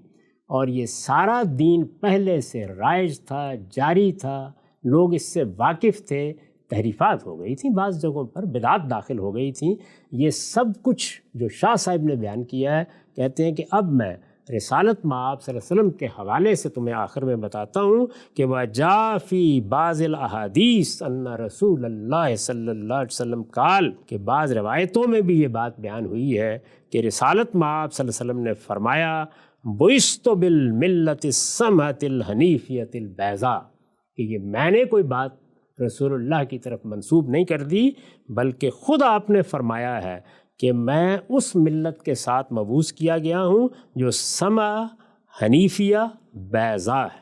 اور یہ سارا دین پہلے سے رائج تھا, جاری تھا, لوگ اس سے واقف تھے. تحریفات ہو گئی تھیں, بعض جگہوں پر بدعات داخل ہو گئی تھیں. یہ سب کچھ جو شاہ صاحب نے بیان کیا ہے, کہتے ہیں کہ اب میں رسالت مآب صلی اللہ علیہ وسلم کے حوالے سے تمہیں آخر میں بتاتا ہوں کہ وَجَاءَ فِي بَعْضِ الْأَحَادِيثِ أَنَّ رسول اللہ صلی اللہ علیہ وسلم قال, کہ بعض روایتوں میں بھی یہ بات بیان ہوئی ہے کہ رسالت مآب صلی اللہ علیہ وسلم نے فرمایا بُعِثْتُ بِالْمِلَّةِ السَّمْحَةِ الْحَنِیفِیَّةِ الْبَیضَاء, کہ یہ میں نے کوئی بات رسول اللہ کی طرف منسوب نہیں کر دی, بلکہ خود آپ نے فرمایا ہے کہ میں اس ملت کے ساتھ مبعوث کیا گیا ہوں جو سما حنیفیہ بیضاء ہے.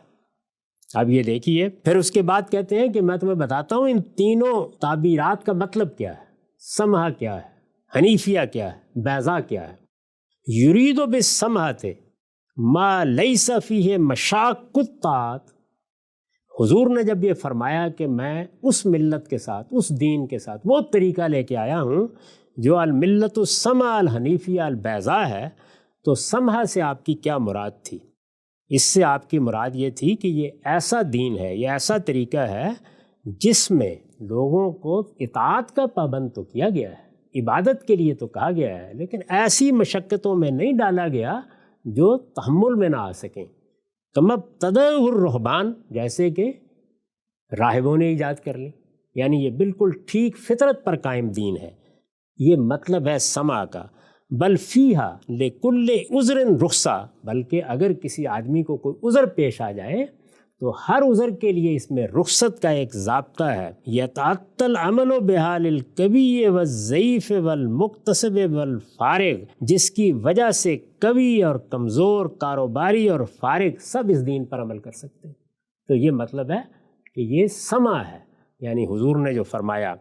اب یہ دیکھیے, پھر اس کے بعد کہتے ہیں کہ میں تمہیں بتاتا ہوں ان تینوں تعبیرات کا مطلب کیا ہے. سمحہ کیا ہے, حنیفیہ کیا ہے, بیضاء کیا ہے. یرید بالسمحۃ ما لیس فیہ مشاق الطاعات, حضور نے جب یہ فرمایا کہ میں اس ملت کے ساتھ, اس دین کے ساتھ وہ طریقہ لے کے آیا ہوں جو الملت السمحہ الحنیفیہ البیضاء ہے, تو سمحہ سے آپ کی کیا مراد تھی؟ اس سے آپ کی مراد یہ تھی کہ یہ ایسا دین ہے, یہ ایسا طریقہ ہے جس میں لوگوں کو اطاعت کا پابند تو کیا گیا ہے, عبادت کے لیے تو کہا گیا ہے, لیکن ایسی مشقتوں میں نہیں ڈالا گیا جو تحمل میں نہ آ سکیں. کما ابتدأ الرہبان, جیسے کہ راہبوں نے ایجاد کر لی, یعنی یہ بالکل ٹھیک فطرت پر قائم دین ہے. یہ مطلب ہے سما کا. بل فیہا لکل عذر رخصہ, بلکہ اگر کسی آدمی کو کوئی عذر پیش آ جائے تو ہر عذر کے لیے اس میں رخصت کا ایک ضابطہ ہے. یتعطل العمل بحال القوی والضعیف والمکتسب والفارغ, جس کی وجہ سے قوی اور کمزور, کاروباری اور فارغ سب اس دین پر عمل کر سکتے ہیں. تو یہ مطلب ہے کہ یہ سما ہے, یعنی حضور نے جو فرمایا.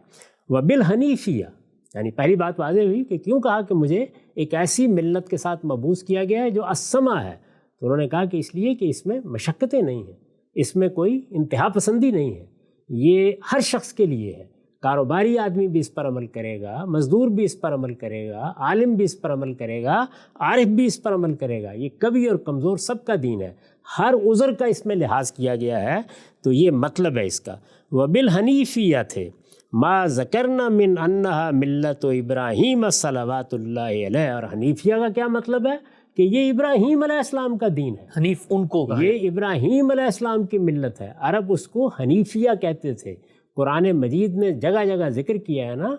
وبالحنیفیہ, یعنی پہلی بات واضح ہوئی کہ کیوں کہا کہ مجھے ایک ایسی ملت کے ساتھ مبعوث کیا گیا ہے جو السما ہے. تو انہوں نے کہا کہ اس لیے کہ اس میں مشقتیں نہیں ہیں, اس میں کوئی انتہا پسندی نہیں ہے, یہ ہر شخص کے لیے ہے. کاروباری آدمی بھی اس پر عمل کرے گا, مزدور بھی اس پر عمل کرے گا, عالم بھی اس پر عمل کرے گا, عارف بھی اس پر عمل کرے گا. یہ قوی اور کمزور سب کا دین ہے, ہر عذر کا اس میں لحاظ کیا گیا ہے. تو یہ مطلب ہے اس کا. وبالحنیفیہ تھے ما ذکرنا من انہا ملت و ابراہیم صلوات اللہ علیہ. اور حنیفیہ کا کیا مطلب ہے؟ کہ یہ ابراہیم علیہ السلام کا دین ہے. حنیف ان کو کہا ہے. یہ ابراہیم علیہ السلام کی ملت ہے. عرب اس کو حنیفیہ کہتے تھے. قرآن مجید نے جگہ جگہ ذکر کیا ہے نا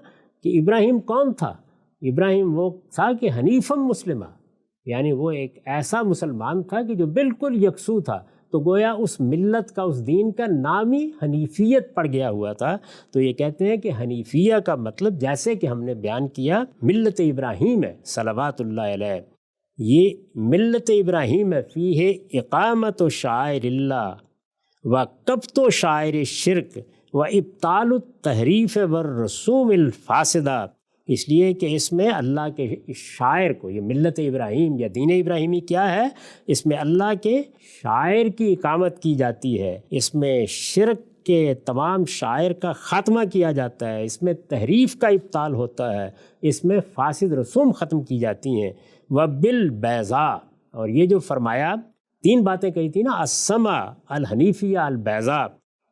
کہ ابراہیم کون تھا. ابراہیم وہ تھا کہ حنیفم مسلمہ، یعنی وہ ایک ایسا مسلمان تھا کہ جو بالکل یکسو تھا. تو گویا اس ملت کا، اس دین کا نام ہی حنیفیت پڑ گیا ہوا تھا. تو یہ کہتے ہیں کہ حنیفیہ کا مطلب جیسے کہ ہم نے بیان کیا ملت ابراہیم ہے صلوات اللہ علیہ. یہ ملت ابراہیم ہے فیہ اقامت و شاعر اللہ و کبت و شاعر شرک و ابطال التحریف والرسوم الفاسدہ. اس لیے کہ اس میں اللہ کے شاعر کو، یہ ملت ابراہیم یا دین ابراہیمی کیا ہے، اس میں اللہ کے شاعر کی اقامت کی جاتی ہے، اس میں شرک کے تمام شاعر کا خاتمہ کیا جاتا ہے، اس میں تحریف کا ابطال ہوتا ہے، اس میں فاسد رسوم ختم کی جاتی ہیں. وبالبیضاء، اور یہ جو فرمایا 3 باتیں کہی تھی نا، السما الحنیفیہ البیضاء،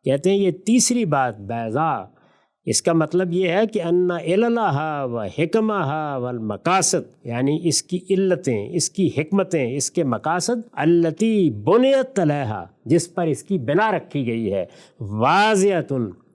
کہتے ہیں یہ تیسری بات بیضاء، اس کا مطلب یہ ہے کہ ان عللہا و حکمہا والمقاصد، یعنی اس کی علتیں، اس کی حکمتیں، اس کے مقاصد، التی بنیت علیہا، جس پر اس کی بنا رکھی گئی ہے، واضحۃ،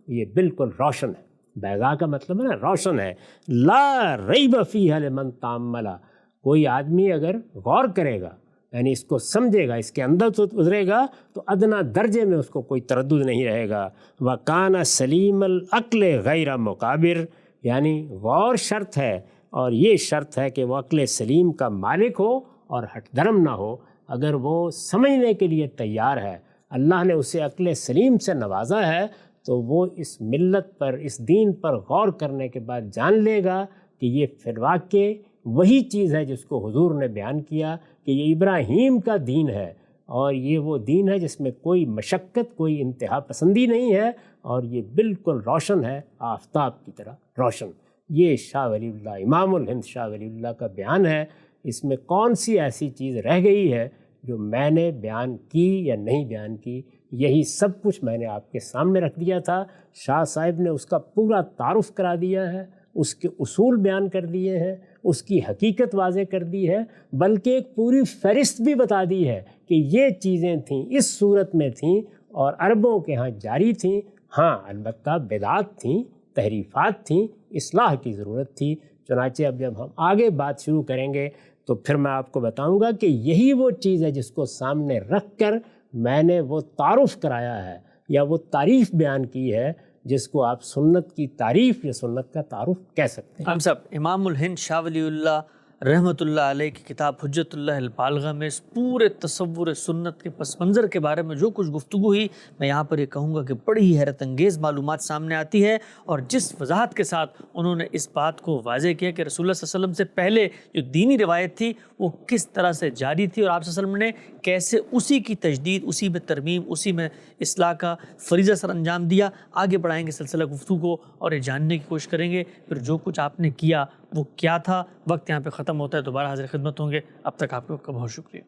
یہ بالکل روشن ہے. بیضاء کا مطلب ہے نا روشن ہے. لا ریب فیہا لمن تاملہ، کوئی آدمی اگر غور کرے گا، یعنی اس کو سمجھے گا، اس کے اندر تو اترے گا، تو ادنا درجے میں اس کو کوئی تردد نہیں رہے گا. وَكَانَ سلیم العقل غیر مقابر، یعنی غور شرط ہے، اور یہ شرط ہے کہ وہ عقل سلیم کا مالک ہو اور ہٹ درم نہ ہو. اگر وہ سمجھنے کے لیے تیار ہے، اللہ نے اسے عقل سلیم سے نوازا ہے، تو وہ اس ملت پر، اس دین پر غور کرنے کے بعد جان لے گا کہ یہ فی الواقع وہی چیز ہے جس کو حضور نے بیان کیا کہ یہ ابراہیم کا دین ہے، اور یہ وہ دین ہے جس میں کوئی مشقت، کوئی انتہا پسندی نہیں ہے، اور یہ بالکل روشن ہے، آفتاب کی طرح روشن. یہ شاہ ولی اللہ، امام الہند شاہ ولی اللہ کا بیان ہے. اس میں کون سی ایسی چیز رہ گئی ہے جو میں نے بیان کی یا نہیں بیان کی؟ یہی سب کچھ میں نے آپ کے سامنے رکھ دیا تھا. شاہ صاحب نے اس کا پورا تعارف کرا دیا ہے، اس کے اصول بیان کر دیے ہیں، اس کی حقیقت واضح کر دی ہے، بلکہ ایک پوری فہرست بھی بتا دی ہے کہ یہ چیزیں تھیں، اس صورت میں تھیں اور عربوں کے ہاں جاری تھیں. ہاں البتہ بدعات تھیں، تحریفات تھیں، اصلاح کی ضرورت تھی. چنانچہ اب جب ہم آگے بات شروع کریں گے تو پھر میں آپ کو بتاؤں گا کہ یہی وہ چیز ہے جس کو سامنے رکھ کر میں نے وہ تعارف کرایا ہے یا وہ تعریف بیان کی ہے جس کو آپ سنت کی تعریف یا سنت کا تعارف کہہ سکتے ہیں. ہم سب امام الہند شاہ ولی اللہ رحمۃ اللہ علیہ کی کتاب حجت اللہ البالغہ میں اس پورے تصور سنت کے پس منظر کے بارے میں جو کچھ گفتگو ہوئی، میں یہاں پر یہ کہوں گا کہ بڑی ہی حیرت انگیز معلومات سامنے آتی ہے. اور جس وضاحت کے ساتھ انہوں نے اس بات کو واضح کیا کہ رسول اللہ صلی اللہ علیہ وسلم سے پہلے جو دینی روایت تھی وہ کس طرح سے جاری تھی، اور آپ صلی اللہ علیہ وسلم نے کیسے اسی کی تجدید، اسی میں ترمیم، اسی میں اصلاح کا فریضہ سر انجام دیا. آگے بڑھائیں گے سلسلہ گفتگو کو اور یہ جاننے کی کوشش کریں گے پھر جو کچھ آپ نے کیا وہ کیا تھا. وقت یہاں پہ ختم ہوتا ہے، دوبارہ حاضر خدمت ہوں گے. اب تک آپ کو بہت شکریہ.